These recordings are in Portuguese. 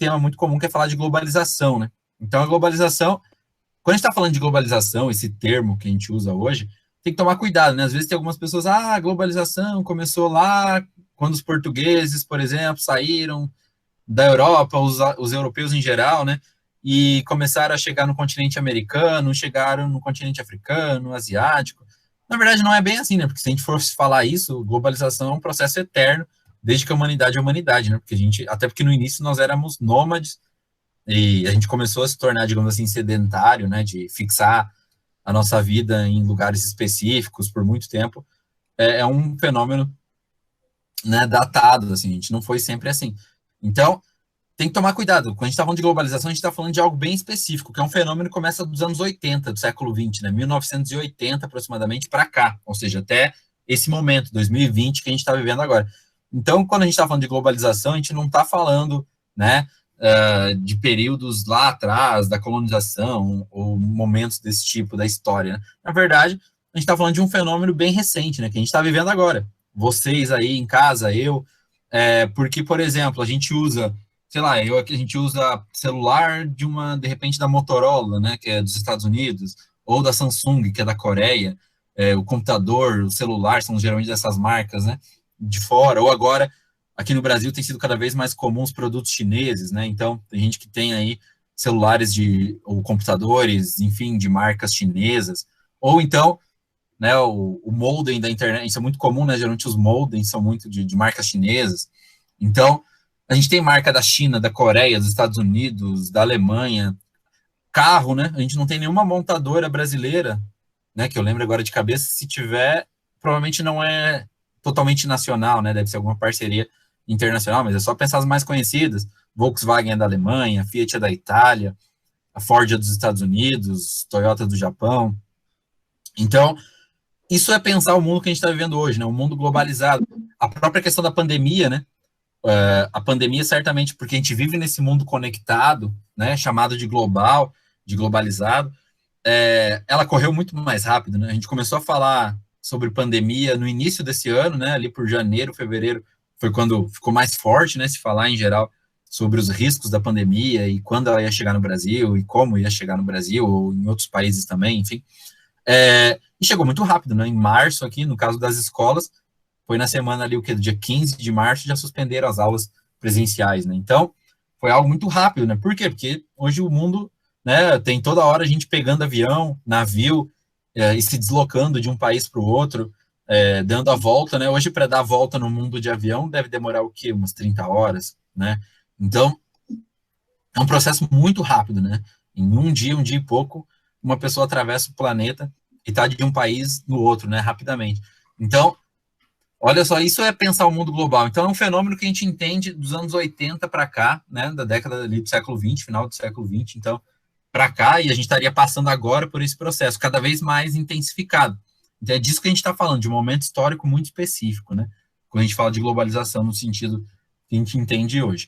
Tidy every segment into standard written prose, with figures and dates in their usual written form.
tema muito comum que é falar de globalização, né? Então, a globalização, quando a gente está falando de globalização, esse termo que a gente usa hoje, tem que tomar cuidado, né? Às vezes tem algumas pessoas, a globalização começou lá quando os portugueses, por exemplo, saíram da Europa, os europeus em geral, né? E começaram a chegar no continente americano, chegaram no continente africano, asiático. Na verdade, não é bem assim, né? Porque se a gente fosse falar isso, globalização é um processo eterno, desde que a humanidade é humanidade, né? Porque até porque no início nós éramos nômades e a gente começou a se tornar, digamos assim, sedentário, né? De fixar a nossa vida em lugares específicos por muito tempo. É um fenômeno, né, datado, assim, a gente não foi sempre assim. Então, tem que tomar cuidado. Quando a gente está falando de globalização, a gente está falando de algo bem específico, que é um fenômeno que começa dos anos 80, do século 20, né? 1980 aproximadamente para cá, ou seja, até esse momento, 2020, que a gente está vivendo agora. Então, quando a gente está falando de globalização, a gente não está falando, né, de períodos lá atrás, da colonização, ou momentos desse tipo da história, né? Na verdade, a gente está falando de um fenômeno bem recente, né, que a gente está vivendo agora. Vocês aí em casa, porque, por exemplo, a gente usa, sei lá, a gente usa celular de repente, da Motorola, né, que é dos Estados Unidos, ou da Samsung, que é da Coreia, o computador, o celular, são geralmente dessas marcas, né, de fora, ou agora, aqui no Brasil, tem sido cada vez mais comum os produtos chineses, né, então, tem gente que tem aí celulares ou computadores, enfim, de marcas chinesas, ou então, né, o modem da internet, isso é muito comum, né, geralmente os modems são muito de marcas chinesas, então, a gente tem marca da China, da Coreia, dos Estados Unidos, da Alemanha, carro, né, a gente não tem nenhuma montadora brasileira, né, que eu lembro agora de cabeça, se tiver, provavelmente não é totalmente nacional, né, deve ser alguma parceria internacional, mas é só pensar as mais conhecidas, Volkswagen é da Alemanha, Fiat é da Itália, a Ford é dos Estados Unidos, Toyota do Japão, então, isso é pensar o mundo que a gente está vivendo hoje, né? Um mundo globalizado. A própria questão da pandemia, né? A pandemia, certamente, porque a gente vive nesse mundo conectado, né? Chamado de global, de globalizado, ela correu muito mais rápido, né? A gente começou a falar sobre pandemia no início desse ano, né? Ali por janeiro, fevereiro, foi quando ficou mais forte, né? Se falar em geral sobre os riscos da pandemia e quando ela ia chegar no Brasil e como ia chegar no Brasil ou em outros países também, enfim. E chegou muito rápido, né? Em março, aqui, no caso das escolas, foi na semana ali, do dia 15 de março, já suspenderam as aulas presenciais, né? Então, foi algo muito rápido, né? Por quê? Porque hoje o mundo, né, tem toda hora a gente pegando avião, navio, e se deslocando de um país para o outro, dando a volta, né? Hoje, para dar a volta no mundo de avião, deve demorar o quê? Umas 30 horas, né? Então, é um processo muito rápido, né? Em um dia e pouco, uma pessoa atravessa o planeta e está de um país no outro, né? Rapidamente. Então, olha só, isso é pensar o mundo global. Então, é um fenômeno que a gente entende dos anos 80 para cá, né? Da década ali do século 20, final do século 20, então, para cá, e a gente estaria passando agora por esse processo, cada vez mais intensificado. Então, é disso que a gente está falando, de um momento histórico muito específico, né? Quando a gente fala de globalização no sentido que a gente entende hoje.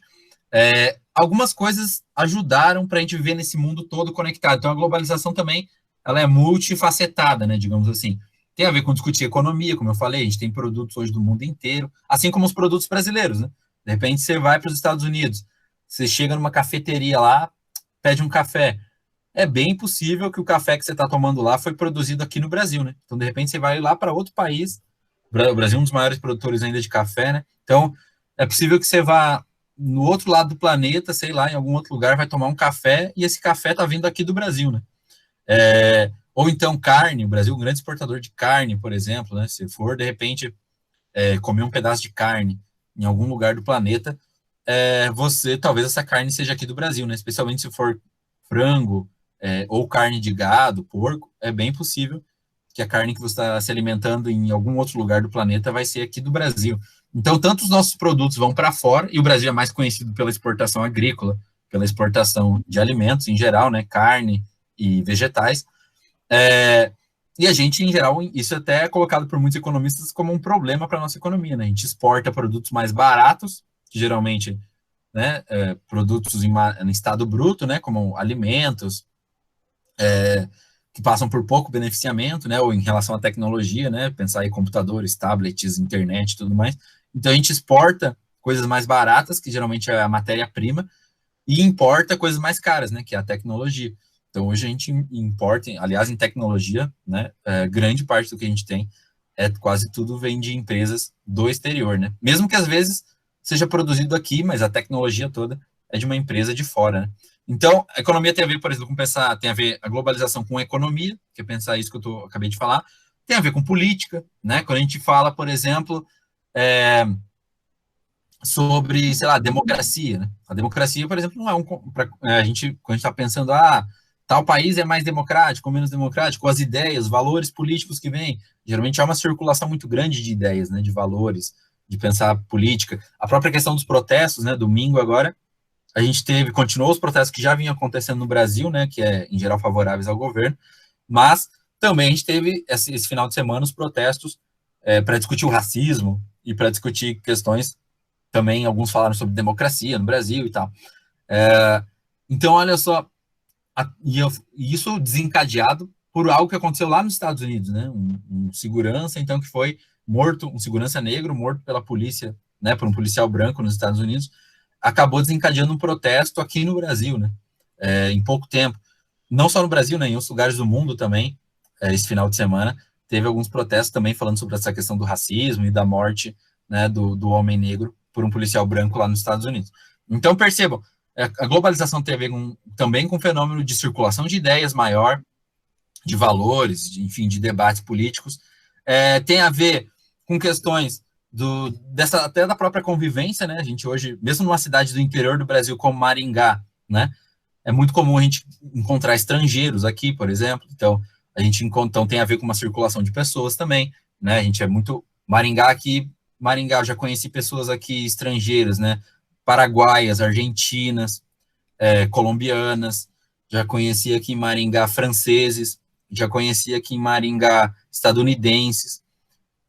Algumas coisas ajudaram para a gente viver nesse mundo todo conectado. Então, a globalização também, ela é multifacetada, né, digamos assim. Tem a ver com discutir economia, como eu falei, a gente tem produtos hoje do mundo inteiro, assim como os produtos brasileiros, né? De repente, você vai para os Estados Unidos, você chega numa cafeteria lá, pede um café. É bem possível que o café que você está tomando lá foi produzido aqui no Brasil, né? Então, de repente, você vai lá para outro país, o Brasil é um dos maiores produtores ainda de café, né? Então, é possível que você vá no outro lado do planeta, sei lá, em algum outro lugar, vai tomar um café e esse café está vindo aqui do Brasil, né? Ou então carne, o Brasil é um grande exportador de carne, por exemplo, né? Se for, de repente, comer um pedaço de carne em algum lugar do planeta, talvez essa carne seja aqui do Brasil, né? Especialmente se for frango, ou carne de gado, porco, é bem possível que a carne que você está se alimentando em algum outro lugar do planeta vai ser aqui do Brasil. Então, tanto os nossos produtos vão para fora, e o Brasil é mais conhecido pela exportação agrícola, pela exportação de alimentos em geral, né, carne e vegetais, e a gente, em geral, isso até é colocado por muitos economistas como um problema para a nossa economia, né, a gente exporta produtos mais baratos, que geralmente, né, produtos em estado bruto, né, como alimentos, que passam por pouco beneficiamento, né, ou em relação à tecnologia, né, pensar em computadores, tablets, internet e tudo mais. Então, a gente exporta coisas mais baratas, que geralmente é a matéria-prima, e importa coisas mais caras, né, que é a tecnologia. Então, hoje a gente importa, aliás, em tecnologia, né, grande parte do que a gente tem quase tudo vem de empresas do exterior, né? Mesmo que às vezes seja produzido aqui, mas a tecnologia toda é de uma empresa de fora, né? Então, a economia tem a ver, por exemplo, com pensar, tem a ver a globalização com a economia, que é pensar isso que acabei de falar, tem a ver com política, né? Quando a gente fala, por exemplo, é, sobre, sei lá, democracia, né? A democracia, por exemplo, não é a gente, quando a gente está pensando, tal país é mais democrático ou menos democrático, as ideias, valores políticos que vêm, geralmente há uma circulação muito grande de ideias, né, de valores, de pensar política. A própria questão dos protestos, né, domingo agora, a gente continuou os protestos que já vinham acontecendo no Brasil, né, que é, em geral, favoráveis ao governo, mas também a gente teve esse final de semana os protestos para discutir o racismo e para discutir questões também, alguns falaram sobre democracia no Brasil e tal. Então, olha só, e isso desencadeado por algo que aconteceu lá nos Estados Unidos, né? Um segurança, então, que foi morto, um segurança negro morto pela polícia, né? Por um policial branco nos Estados Unidos, acabou desencadeando um protesto aqui no Brasil, né? Em pouco tempo. Não só no Brasil, né? Em outros lugares do mundo também, esse final de semana, teve alguns protestos também falando sobre essa questão do racismo e da morte, né, do homem negro por um policial branco lá nos Estados Unidos. Então, percebam, a globalização tem a ver também com o fenômeno de circulação de ideias maior, de valores, enfim, de debates políticos. Tem a ver com questões até da própria convivência, né? A gente hoje, mesmo numa cidade do interior do Brasil como Maringá, né? É muito comum a gente encontrar estrangeiros aqui, por exemplo. Então, então tem a ver com uma circulação de pessoas também, né? A gente é muito Maringá, eu já conheci pessoas aqui estrangeiras, né? Paraguaias, argentinas, colombianas, já conheci aqui em Maringá franceses, já conheci aqui em Maringá estadunidenses,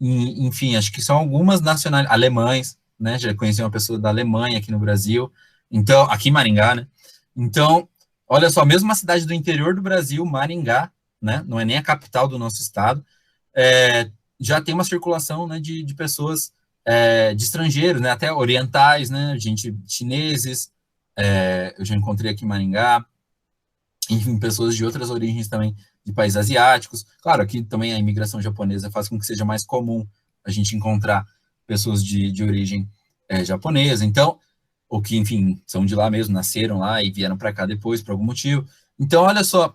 enfim, acho que são algumas nacionalidades, alemães, né? Já conheci uma pessoa da Alemanha aqui no Brasil, então, aqui em Maringá, né? Então, olha só, mesmo uma cidade do interior do Brasil, Maringá, né? Não é nem a capital do nosso estado, já tem uma circulação, né, de pessoas de estrangeiros, né, até orientais, né, gente chineses, eu já encontrei aqui em Maringá, enfim, pessoas de outras origens também, de países asiáticos. Claro, aqui também a imigração japonesa faz com que seja mais comum a gente encontrar pessoas de origem japonesa, então, ou que, enfim, são de lá mesmo, nasceram lá e vieram para cá depois, por algum motivo. Então, olha só,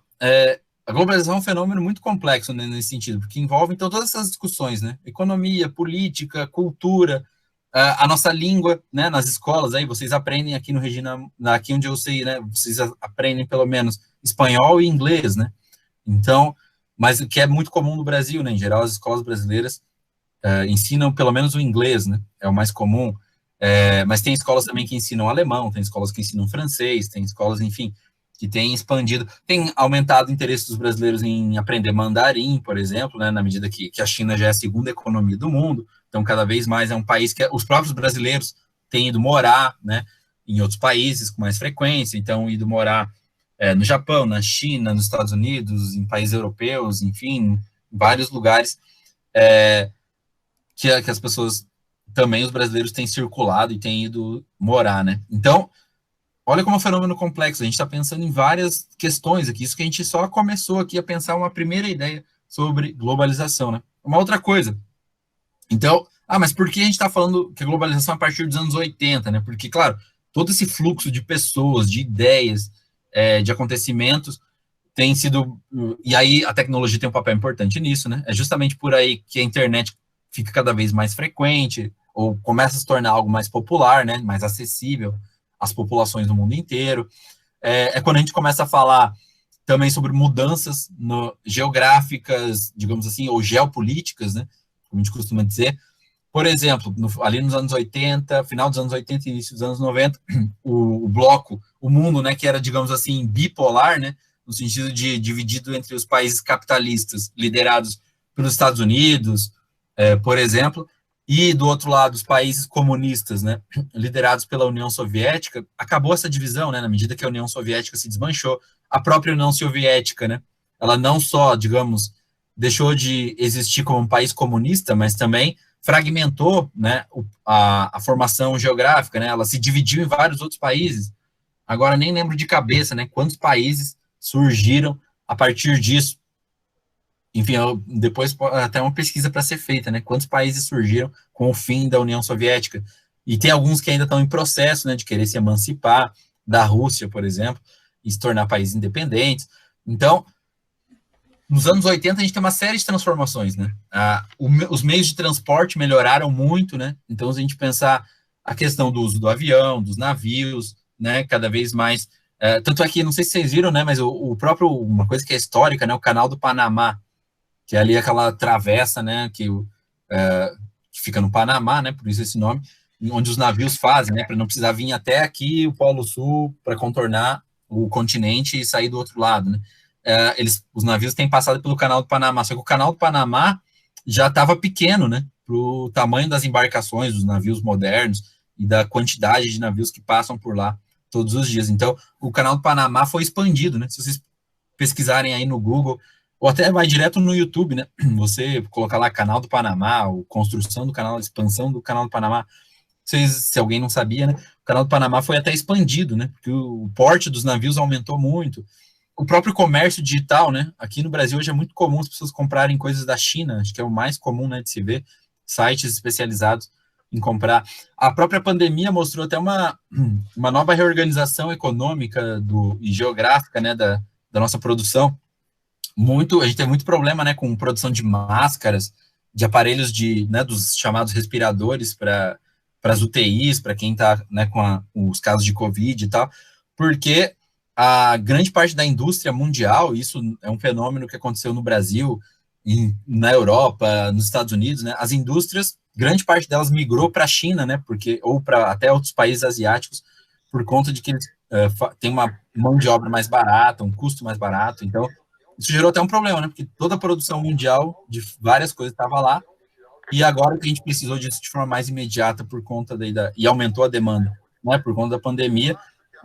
a globalização é um fenômeno muito complexo, né, nesse sentido, porque envolve, então, todas essas discussões, né? Economia, política, cultura, a nossa língua, né? Nas escolas, aí vocês aprendem aqui no Regina, aqui onde eu sei, né? Vocês aprendem pelo menos espanhol e inglês, né? Então, mas o que é muito comum no Brasil, né? Em geral, as escolas brasileiras ensinam pelo menos o inglês, né? É o mais comum. Mas tem escolas também que ensinam alemão, tem escolas que ensinam francês, tem escolas, enfim, que têm expandido, tem aumentado o interesse dos brasileiros em aprender mandarim, por exemplo, né, na medida que a China já é a segunda economia do mundo, então cada vez mais é um país que os próprios brasileiros têm ido morar, né, em outros países com mais frequência, então ido morar no Japão, na China, nos Estados Unidos, em países europeus, enfim, em vários lugares que as pessoas, também os brasileiros têm circulado e têm ido morar, né, então olha como é um fenômeno complexo, a gente está pensando em várias questões aqui, isso que a gente só começou aqui a pensar uma primeira ideia sobre globalização, né? Uma outra coisa, então, mas por que a gente está falando que a globalização é a partir dos anos 80, né? Porque, claro, todo esse fluxo de pessoas, de ideias, de acontecimentos, tem sido, e aí a tecnologia tem um papel importante nisso, né? É justamente por aí que a internet fica cada vez mais frequente, ou começa a se tornar algo mais popular, né? Mais acessível as populações do mundo inteiro. Quando a gente começa a falar também sobre mudanças geográficas, digamos assim, ou geopolíticas, né, como a gente costuma dizer. Por exemplo, ali nos anos 80, final dos anos 80 e início dos anos 90, o bloco, o mundo, né, que era, digamos assim, bipolar, né, no sentido de dividido entre os países capitalistas, liderados pelos Estados Unidos, por exemplo, e, do outro lado, os países comunistas, né, liderados pela União Soviética, acabou essa divisão, né, na medida que a União Soviética se desmanchou. A própria União Soviética, né, ela não só, digamos, deixou de existir como um país comunista, mas também fragmentou, né, a formação geográfica, né, ela se dividiu em vários outros países. agora nem lembro de cabeça, né, quantos países surgiram a partir disso. Enfim, depois até uma pesquisa para ser feita, né, quantos países surgiram com o fim da União Soviética, e tem alguns que ainda estão em processo, né, de querer se emancipar da Rússia, por exemplo, e se tornar países independentes. Então, nos anos 80, a gente tem uma série de transformações, né? Os meios de transporte melhoraram muito, né? Então, se a gente pensar a questão do uso do avião, dos navios, né? Cada vez mais. Tanto é que, não sei se vocês viram, né? Mas o próprio, uma coisa que é histórica, né? O Canal do Panamá, que é ali aquela travessa, né? Que fica no Panamá, né? Por isso esse nome, onde os navios fazem, né? Para não precisar vir até aqui, o Polo Sul, para contornar o continente e sair do outro lado, né? Os navios têm passado pelo Canal do Panamá, só que o Canal do Panamá já estava pequeno, né, para o tamanho das embarcações, dos navios modernos e da quantidade de navios que passam por lá todos os dias. Então, o Canal do Panamá foi expandido, né, se vocês pesquisarem aí no Google, ou até vai direto no YouTube, né, você colocar lá Canal do Panamá, ou construção do canal, expansão do Canal do Panamá, se alguém não sabia, né, o Canal do Panamá foi até expandido, né, porque o porte dos navios aumentou muito. O próprio comércio digital, né? Aqui no Brasil hoje é muito comum as pessoas comprarem coisas da China, acho que é o mais comum, né, de se ver, sites especializados em comprar. A própria pandemia mostrou até uma nova reorganização econômica e geográfica, né, da nossa produção. A gente tem muito problema, né, com produção de máscaras, de aparelhos né, dos chamados respiradores para as UTIs, para quem está, né, com os casos de Covid e tal, porque a grande parte da indústria mundial, isso é um fenômeno que aconteceu no Brasil, na Europa, nos Estados Unidos, né? As indústrias, grande parte delas migrou para a China, né? Ou para até outros países asiáticos, por conta de que eles têm uma mão de obra mais barata, um custo mais barato. Então, isso gerou até um problema, né? Porque toda a produção mundial de várias coisas estava lá, e agora que a gente precisou disso de forma mais imediata por conta e aumentou a demanda, né? Por conta da pandemia,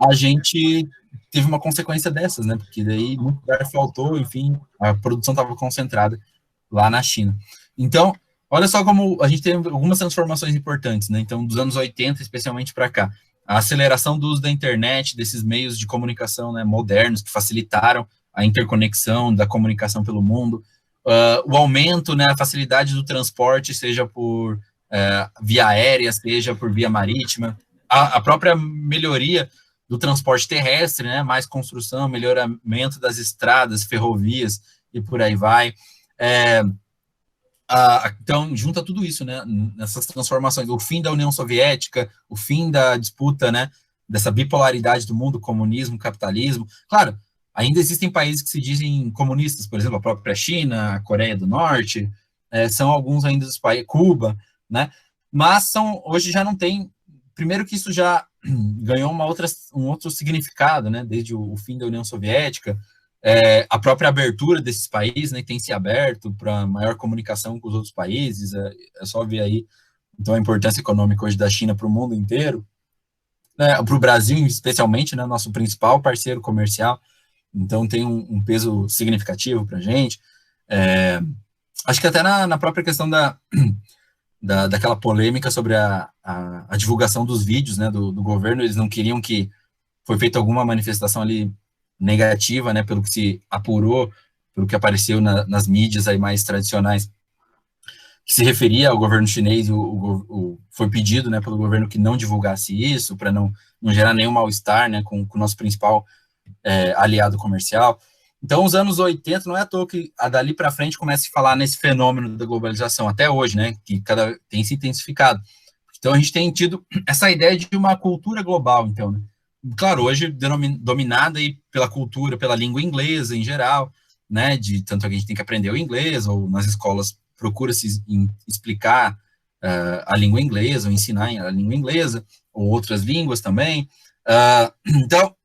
a gente teve uma consequência dessas, né? Porque daí muito lugar faltou, enfim, a produção estava concentrada lá na China. Então, olha só como a gente tem algumas transformações importantes, né? Então, dos anos 80, especialmente para cá, a aceleração do uso da internet, desses meios de comunicação, né, modernos que facilitaram a interconexão da comunicação pelo mundo, o aumento, né, a facilidade do transporte, seja por via aérea, seja por via marítima, a própria melhoria do transporte terrestre, né, mais construção, melhoramento das estradas, ferrovias e por aí vai. Então, junta tudo isso, né, nessas transformações, o fim da União Soviética, o fim da disputa, né, dessa bipolaridade do mundo, comunismo, capitalismo. Claro, ainda existem países que se dizem comunistas, por exemplo, a própria China, a Coreia do Norte, são alguns ainda dos países, Cuba, né, mas hoje já não tem, primeiro que isso já ganhou um outro significado, né, desde o fim da União Soviética, a própria abertura desses países, né, tem se aberto para maior comunicação com os outros países, é só ver aí, então, a importância econômica hoje da China para o mundo inteiro, né, para o Brasil especialmente, né, nosso principal parceiro comercial, então tem um peso significativo para a gente. Acho que até na própria questão daquela polêmica sobre a divulgação dos vídeos, né, do governo, eles não queriam que foi feita alguma manifestação ali negativa, né, pelo que se apurou, pelo que apareceu nas mídias aí mais tradicionais, que se referia ao governo chinês, foi pedido, né, pelo governo que não divulgasse isso, para não gerar nenhum mal-estar, né, com o nosso principal aliado comercial. Então, os anos 80, não é à toa que dali para frente começa a se falar nesse fenômeno da globalização, até hoje, né, que tem se intensificado. Então, a gente tem tido essa ideia de uma cultura global, então, né? Claro, hoje dominada aí pela cultura, pela língua inglesa em geral, né, tanto que a gente tem que aprender o inglês, ou nas escolas procura-se explicar a língua inglesa, ou ensinar a língua inglesa, ou outras línguas também. Então,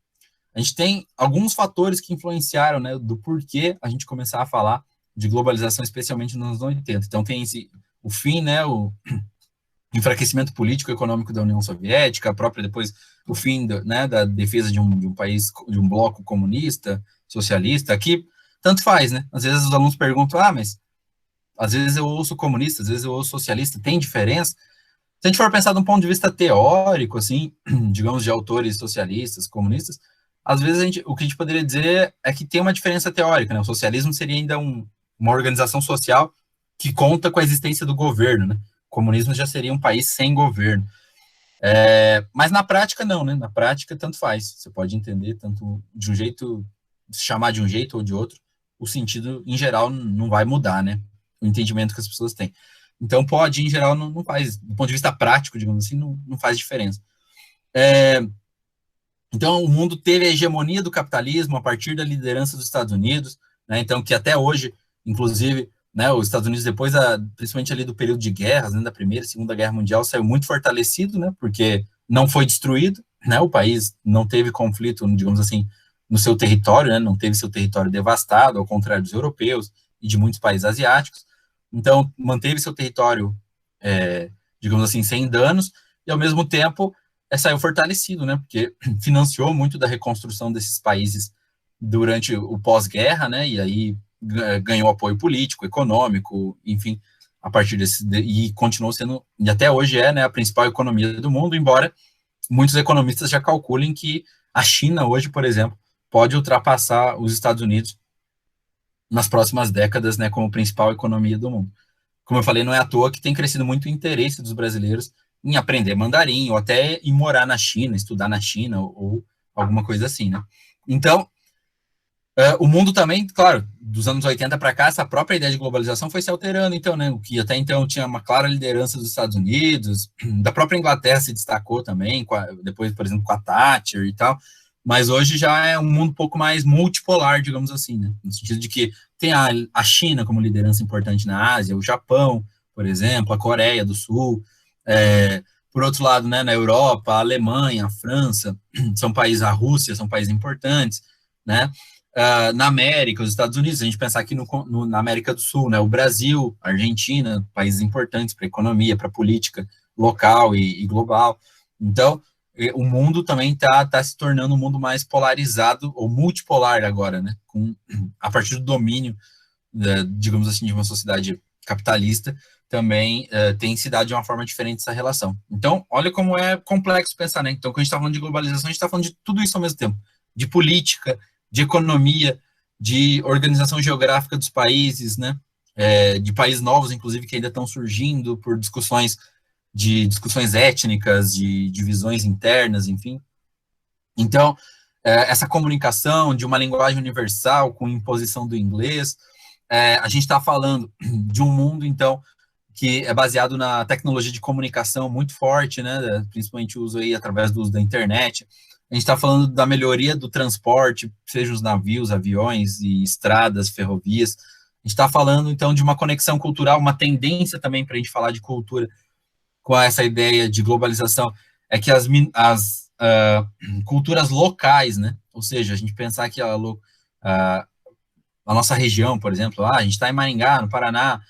a gente tem alguns fatores que influenciaram, né, do porquê a gente começar a falar de globalização, especialmente nos anos 80. Então, tem o fim, né, o enfraquecimento político e econômico da União Soviética, a própria depois o fim né, da defesa de um país, de um bloco comunista, socialista, aqui tanto faz, né? Às vezes os alunos perguntam, mas às vezes eu ouço comunista, às vezes eu ouço socialista, tem diferença? Se a gente for pensar de um ponto de vista teórico, assim, digamos, de autores socialistas, comunistas, às vezes o que a gente poderia dizer é que tem uma diferença teórica, né? O socialismo seria ainda uma organização social que conta com a existência do governo, né? O comunismo já seria um país sem governo. Mas na prática, não, né? Na prática, tanto faz. Você pode entender tanto de um jeito, se chamar de um jeito ou de outro, o sentido, em geral, não vai mudar, né? O entendimento que as pessoas têm. Então, pode, em geral, não faz, do ponto de vista prático, digamos assim, não faz diferença. Então, o mundo teve a hegemonia do capitalismo a partir da liderança dos Estados Unidos, né? Então, que até hoje, inclusive, né, os Estados Unidos, depois, principalmente ali do período de guerras, né, da Primeira e Segunda Guerra Mundial, saiu muito fortalecido, né, porque não foi destruído, né, o país não teve conflito, digamos assim, no seu território, né, não teve seu território devastado, ao contrário dos europeus e de muitos países asiáticos. Então, manteve seu território, digamos assim, sem danos, e ao mesmo tempo saiu fortalecido, né? Porque financiou muito da reconstrução desses países durante o pós-guerra, né? E aí ganhou apoio político, econômico, enfim, a partir desse e continuou sendo e até hoje né, a principal economia do mundo, embora muitos economistas já calculem que a China hoje, por exemplo, pode ultrapassar os Estados Unidos nas próximas décadas, né, como principal economia do mundo. Como eu falei, não é à toa que tem crescido muito o interesse dos brasileiros em aprender mandarim, ou até em morar na China, estudar na China, ou alguma coisa assim, né? Então, o mundo também, claro, dos anos 80 para cá, essa própria ideia de globalização foi se alterando, então, né? O que até então tinha uma clara liderança dos Estados Unidos, da própria Inglaterra se destacou também, depois, por exemplo, com a Thatcher e tal, mas hoje já é um mundo um pouco mais multipolar, digamos assim, né? No sentido de que tem a China como liderança importante na Ásia, o Japão, por exemplo, a Coreia do Sul, por outro lado, né, na Europa, a Alemanha, a França, são países, a Rússia, são países importantes, né? Na América, os Estados Unidos, a gente pensar aqui na América do Sul, né, o Brasil, a Argentina, países importantes para a economia, para a política local e global. Então, o mundo também tá se tornando um mundo mais polarizado, ou multipolar agora, né, a partir do domínio, digamos assim, de uma sociedade capitalista, também tem se dado de uma forma diferente essa relação. Então, olha como é complexo pensar, né? Então, quando a gente está falando de globalização, a gente está falando de tudo isso ao mesmo tempo, de política, de economia, de organização geográfica dos países, né? De países novos, inclusive, que ainda estão surgindo por discussões étnicas, de divisões internas, enfim. Então, essa comunicação de uma linguagem universal com imposição do inglês, a gente está falando de um mundo, então, que é baseado na tecnologia de comunicação muito forte, né? Principalmente o uso aí através do uso da internet. A gente está falando da melhoria do transporte, seja os navios, aviões e estradas, ferrovias. A gente está falando, então, de uma conexão cultural, uma tendência também para a gente falar de cultura com essa ideia de globalização, é que as culturas locais, né? Ou seja, a gente pensar que a nossa região, por exemplo, a gente está em Maringá, no Paraná,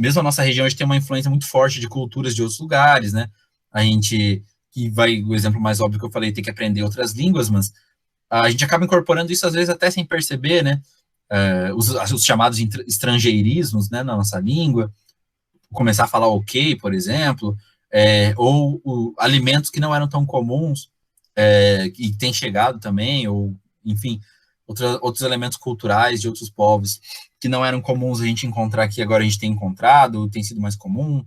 mesmo a nossa região hoje tem uma influência muito forte de culturas de outros lugares, né? A gente, o exemplo mais óbvio que eu falei, tem que aprender outras línguas, mas a gente acaba incorporando isso às vezes até sem perceber, né? Os chamados estrangeirismos, né, na nossa língua, começar a falar ok, por exemplo, ou alimentos que não eram tão comuns e têm chegado também, ou, enfim, outros elementos culturais de outros povos que não eram comuns a gente encontrar aqui, agora a gente tem encontrado, tem sido mais comum,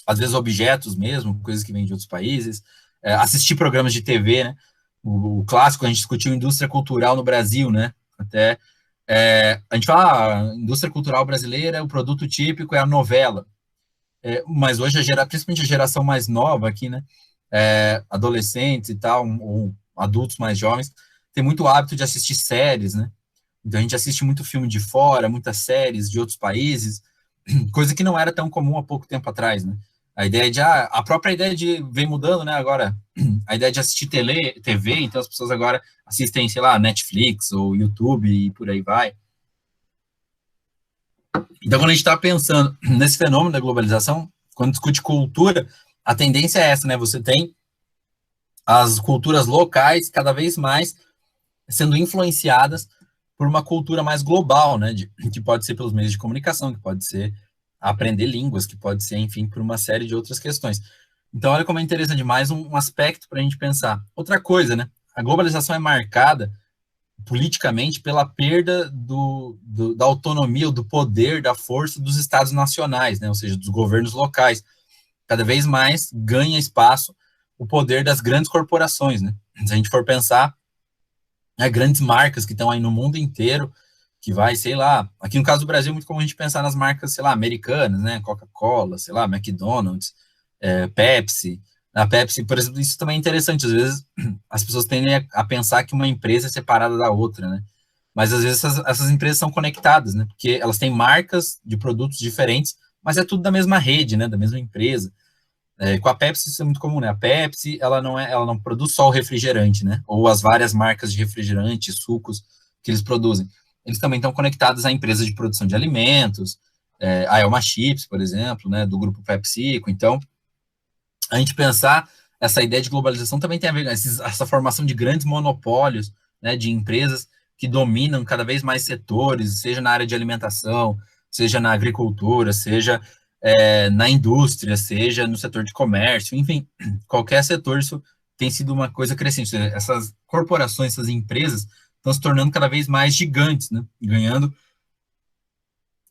às vezes objetos mesmo, coisas que vêm de outros países, assistir programas de TV, né? O clássico, a gente discutiu indústria cultural no Brasil, né? Até a gente fala, a indústria cultural brasileira, o produto típico é a novela. Mas hoje, principalmente a geração mais nova aqui, né? Adolescentes e tal, ou adultos mais jovens, tem muito hábito de assistir séries, né? Então a gente assiste muito filme de fora, muitas séries de outros países, coisa que não era tão comum há pouco tempo atrás, né? A própria ideia de vem mudando, né? Agora, a ideia de assistir TV, então as pessoas agora assistem, sei lá, Netflix ou YouTube e por aí vai. Então, quando a gente está pensando nesse fenômeno da globalização, quando discute cultura, a tendência é essa, né? Você tem as culturas locais cada vez mais sendo influenciadas por uma cultura mais global, né? Que pode ser pelos meios de comunicação, que pode ser aprender línguas, que pode ser, enfim, por uma série de outras questões. Então, olha como é interessante, mais um aspecto para a gente pensar. Outra coisa, né? A globalização é marcada politicamente pela perda da autonomia, do poder, da força dos estados nacionais, né? Ou seja, dos governos locais. Cada vez mais ganha espaço o poder das grandes corporações, né? Se a gente for pensar, né, grandes marcas que estão aí no mundo inteiro, que vai, sei lá, aqui no caso do Brasil, é muito comum a gente pensar nas marcas, sei lá, americanas, né? Coca-Cola, sei lá, McDonald's, Pepsi. A Pepsi, por exemplo, isso também é interessante. Às vezes as pessoas tendem a pensar que uma empresa é separada da outra, né? Mas às vezes essas empresas são conectadas, né? Porque elas têm marcas de produtos diferentes, mas é tudo da mesma rede, né? Da mesma empresa. Com a Pepsi isso é muito comum, né? A Pepsi, ela não produz só o refrigerante, né? Ou as várias marcas de refrigerante, sucos que eles produzem. Eles também estão conectados à empresa de produção de alimentos, a Elma Chips, por exemplo, né? Do grupo PepsiCo. Então, a gente pensar essa ideia de globalização também tem a ver com essa formação de grandes monopólios, né? De empresas que dominam cada vez mais setores, seja na área de alimentação, seja na agricultura, seja na indústria, seja no setor de comércio, enfim, qualquer setor, isso tem sido uma coisa crescente. Essas corporações, essas empresas estão se tornando cada vez mais gigantes, né? Ganhando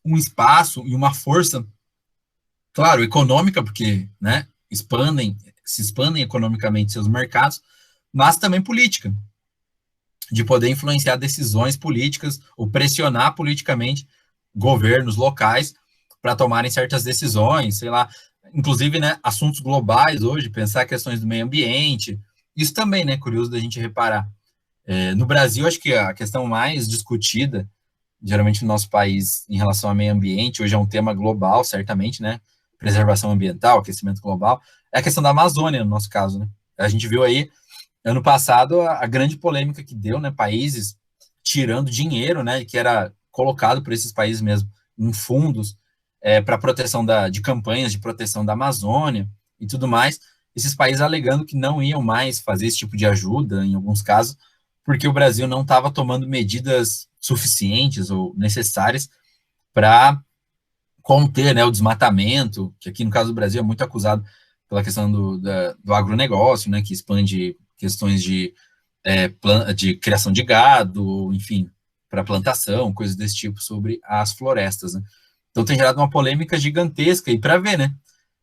um espaço e uma força, claro, econômica, porque, né, se expandem economicamente seus mercados, mas também política, de poder influenciar decisões políticas ou pressionar politicamente governos locais para tomarem certas decisões, sei lá, inclusive, né, assuntos globais hoje, pensar questões do meio ambiente, isso também, né, curioso da gente reparar. No Brasil, acho que a questão mais discutida, geralmente no nosso país, em relação ao meio ambiente, hoje é um tema global, certamente, né, preservação ambiental, aquecimento global, é a questão da Amazônia, no nosso caso, né. A gente viu aí, ano passado, a grande polêmica que deu, né, países tirando dinheiro, né, que era colocado por esses países mesmo em fundos para proteção de campanhas de proteção da Amazônia e tudo mais, esses países alegando que não iam mais fazer esse tipo de ajuda, em alguns casos, porque o Brasil não estava tomando medidas suficientes ou necessárias para conter, né, o desmatamento, que aqui no caso do Brasil é muito acusado pela questão do agronegócio, né, que expande questões de criação de gado, enfim, para plantação, coisas desse tipo sobre as florestas, né? Então tem gerado uma polêmica gigantesca e para ver, né?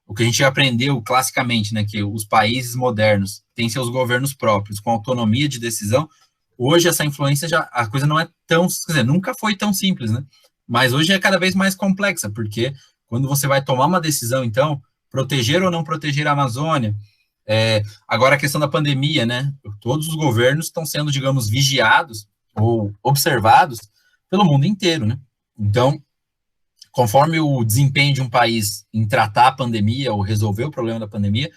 O que a gente aprendeu classicamente, né, que os países modernos têm seus governos próprios com autonomia de decisão. Hoje essa influência já a coisa não é tão, quer dizer, nunca foi tão simples, né? Mas hoje é cada vez mais complexa, porque quando você vai tomar uma decisão, então, proteger ou não proteger a Amazônia, agora a questão da pandemia, né? Todos os governos estão sendo, digamos, vigiados ou observados pelo mundo inteiro, né? Então, conforme o desempenho de um país em tratar a pandemia ou resolver o problema da pandemia,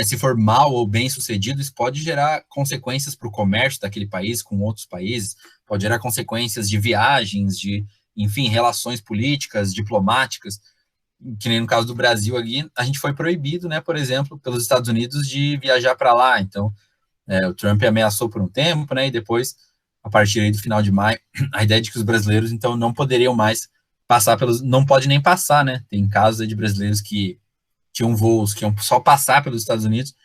se for mal ou bem sucedido, isso pode gerar consequências para o comércio daquele país com outros países, pode gerar consequências de viagens, de, enfim, relações políticas, diplomáticas, que nem no caso do Brasil ali, a gente foi proibido, né, por exemplo, pelos Estados Unidos de viajar para lá. Então, o Trump ameaçou por um tempo, né, e depois, a partir aí do final de maio, a ideia de que os brasileiros, então, não poderiam mais passar pelos, não pode nem passar, né, tem casos de brasileiros que tinham voos que iam só passar pelos Estados Unidos,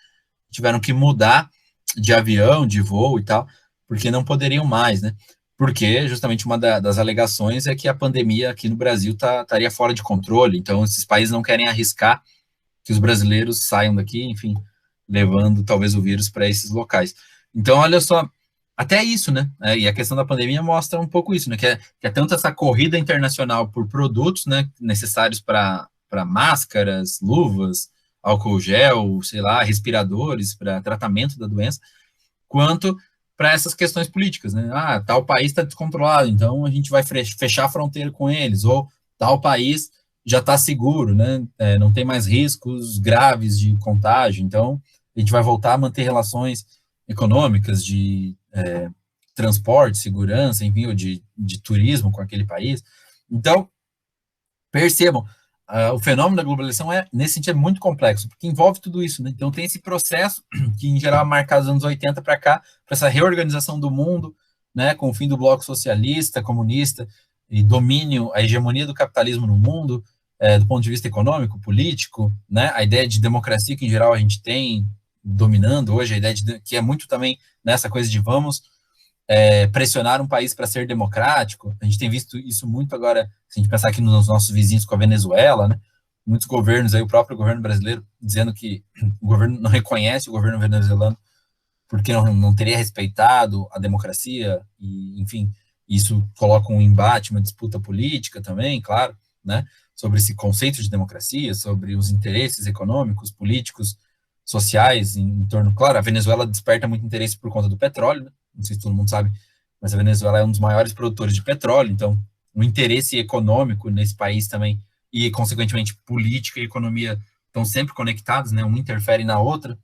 tiveram que mudar de avião, de voo e tal, porque não poderiam mais, né? Porque justamente uma das alegações é que a pandemia aqui no Brasil estaria fora de controle, então esses países não querem arriscar que os brasileiros saiam daqui, enfim, levando talvez o vírus para esses locais. Então, olha só, até isso, né? E a questão da pandemia mostra um pouco isso, né? Que é tanto essa corrida internacional por produtos, né, necessários para máscaras, luvas, álcool gel, sei lá, respiradores para tratamento da doença, quanto para essas questões políticas, né? Ah, tal país está descontrolado, então a gente vai fechar a fronteira com eles, ou tal país já está seguro, né? Não tem mais riscos graves de contágio, então a gente vai voltar a manter relações econômicas de transporte, segurança, enfim, ou de turismo com aquele país. Então, percebam, o fenômeno da globalização nesse sentido, é muito complexo, porque envolve tudo isso, né? Então tem esse processo que, em geral, é marcado dos anos 80 para cá, para essa reorganização do mundo, né, com o fim do bloco socialista, comunista, e domínio, a hegemonia do capitalismo no mundo, do ponto de vista econômico, político, né? A ideia de democracia que, em geral, a gente tem dominando hoje, a ideia que é muito também nessa coisa de vamos pressionar um país para ser democrático. A gente tem visto isso muito agora, se a gente pensar aqui nos nossos vizinhos com a Venezuela, né? Muitos governos, aí o próprio governo brasileiro, dizendo que o governo não reconhece o governo venezuelano porque não teria respeitado a democracia, e, enfim, isso coloca um embate, uma disputa política também, claro, né, sobre esse conceito de democracia, sobre os interesses econômicos, políticos, sociais em torno. Claro, a Venezuela desperta muito interesse por conta do petróleo, né? Não sei se todo mundo sabe, mas a Venezuela é um dos maiores produtores de petróleo, então o interesse econômico nesse país também, e consequentemente política e economia estão sempre conectados, né? Uma interfere na outra.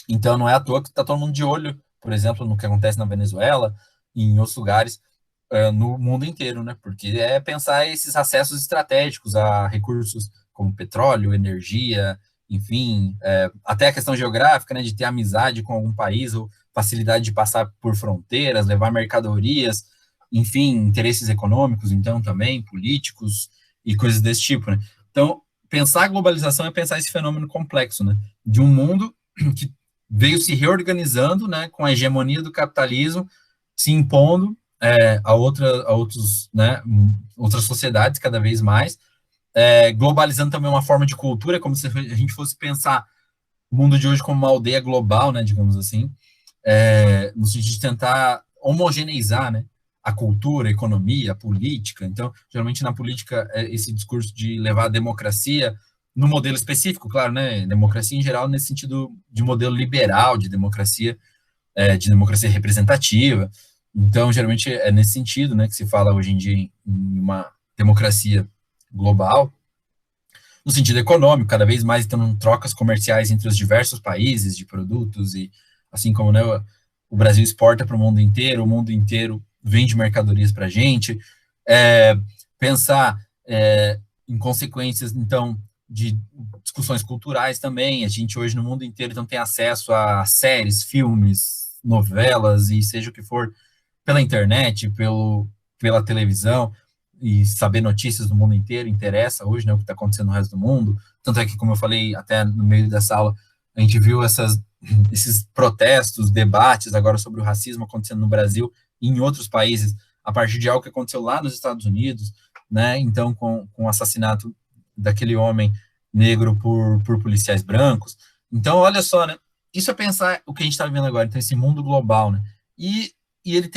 Então, não é à toa que está todo mundo de olho, por exemplo, no que acontece na Venezuela e em outros lugares, no mundo inteiro, né? Porque é pensar esses acessos estratégicos a recursos como petróleo, energia, enfim, até a questão geográfica, né? De ter amizade com algum país ou facilidade de passar por fronteiras, levar mercadorias, enfim, interesses econômicos, então, também, políticos e coisas desse tipo, né? Então, pensar a globalização é pensar esse fenômeno complexo, né? De um mundo que veio se reorganizando, né, com a hegemonia do capitalismo, se impondo outros, né, outras sociedades cada vez mais, globalizando também uma forma de cultura, como se a gente fosse pensar o mundo de hoje como uma aldeia global, né, digamos assim, no sentido de tentar homogeneizar, né, a cultura, a economia, a política. Então, geralmente na política, esse discurso de levar a democracia no modelo específico, claro, né? Democracia em geral nesse sentido de modelo liberal, de democracia representativa. Então, geralmente é nesse sentido, né, que se fala hoje em dia em uma democracia global, no sentido econômico, cada vez mais tendo trocas comerciais entre os diversos países de produtos e assim como, né, o Brasil exporta para o mundo inteiro vende mercadorias para a gente. Pensar em consequências, então, de discussões culturais também. A gente hoje no mundo inteiro então tem acesso a séries, filmes, novelas e seja o que for pela internet, pela televisão e saber notícias do mundo inteiro interessa hoje, né, o que está acontecendo no resto do mundo. Tanto é que, como eu falei até no meio dessa aula, a gente viu esses protestos, debates agora sobre o racismo acontecendo no Brasil e em outros países, a partir de algo que aconteceu lá nos Estados Unidos, né, então com o assassinato daquele homem negro por policiais brancos. Então, olha só, né? Isso é pensar o que a gente está vivendo agora, então, esse mundo global, né? E ele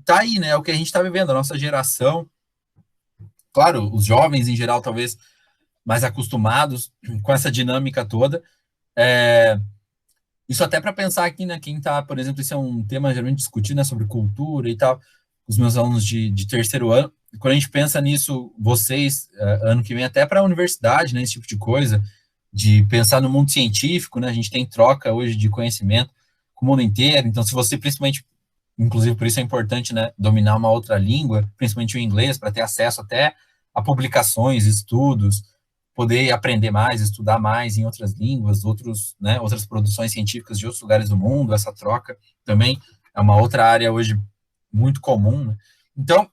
tá aí, né? É o que a gente está vivendo, a nossa geração. Claro, os jovens em geral, talvez mais acostumados com essa dinâmica toda. Isso até para pensar aqui, né? Quem está, por exemplo, esse é um tema geralmente discutido, né? Sobre cultura e tal, os meus alunos de terceiro ano. Quando a gente pensa nisso, vocês, ano que vem, até para a universidade, né, esse tipo de coisa, de pensar no mundo científico, né, a gente tem troca hoje de conhecimento com o mundo inteiro, então se você principalmente, inclusive por isso é importante, né, dominar uma outra língua, principalmente o inglês, para ter acesso até a publicações, estudos, poder aprender mais, estudar mais em outras línguas, né, outras produções científicas de outros lugares do mundo, essa troca também é uma outra área hoje muito comum, né? Então,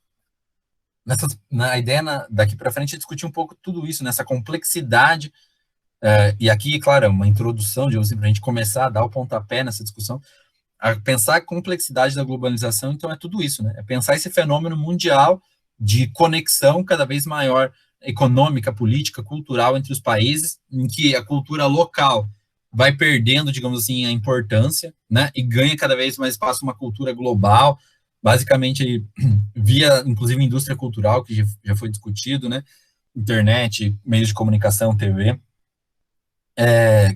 na ideia daqui para frente é discutir um pouco tudo isso, nessa complexidade, e aqui, claro, uma introdução de para a gente começar a dar o pontapé nessa discussão, a pensar a complexidade da globalização, então é tudo isso, né? É pensar esse fenômeno mundial de conexão cada vez maior econômica, política, cultural entre os países, em que a cultura local vai perdendo, digamos assim, a importância, né? E ganha cada vez mais espaço uma cultura global, basicamente via, inclusive, indústria cultural, que já foi discutido, né? Internet, meios de comunicação, TV,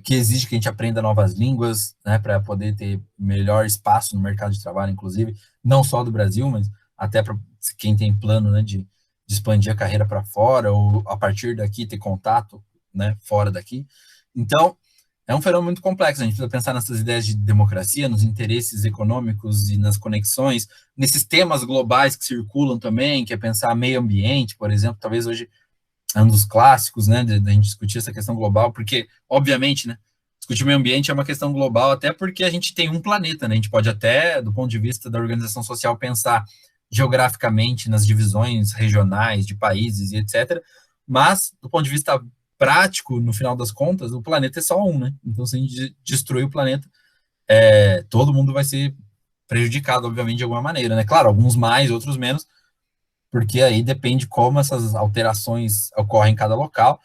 que exige que a gente aprenda novas línguas, né? Para poder ter melhor espaço no mercado de trabalho, inclusive, não só do Brasil, mas até para quem tem plano, né? De expandir a carreira para fora, ou a partir daqui ter contato, né? Fora daqui. Então, é um fenômeno muito complexo, a gente precisa pensar nessas ideias de democracia, nos interesses econômicos e nas conexões, nesses temas globais que circulam também, que é pensar meio ambiente, por exemplo, talvez hoje é um dos clássicos, né, da gente discutir essa questão global, porque, obviamente, né, discutir meio ambiente é uma questão global, até porque a gente tem um planeta, né, a gente pode até, do ponto de vista da organização social, pensar geograficamente nas divisões regionais de países e etc., Mas, do ponto de vista prático, no final das contas, o planeta é só um, né? Então, se a gente destruir o planeta, todo mundo vai ser prejudicado, obviamente, de alguma maneira, né? Claro, alguns mais, outros menos, porque aí depende como essas alterações ocorrem em cada local,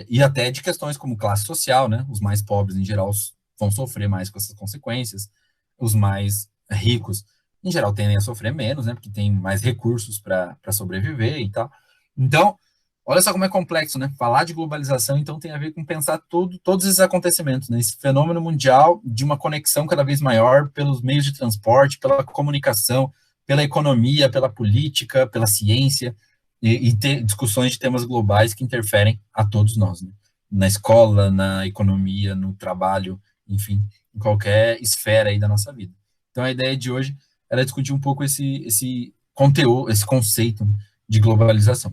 e até de questões como classe social, né? Os mais pobres, em geral, vão sofrer mais com essas consequências, os mais ricos, em geral, tendem a sofrer menos, né? Porque tem mais recursos para sobreviver e tal. Então, olha só como é complexo, né? Falar de globalização, então, tem a ver com pensar todos esses acontecimentos, né? Esse fenômeno mundial de uma conexão cada vez maior pelos meios de transporte, pela comunicação, pela economia, pela política, pela ciência, e ter discussões de temas globais que interferem a todos nós, né? Na escola, na economia, no trabalho, enfim, em qualquer esfera aí da nossa vida. Então, a ideia de hoje era discutir um pouco esse conteúdo, esse conceito de globalização.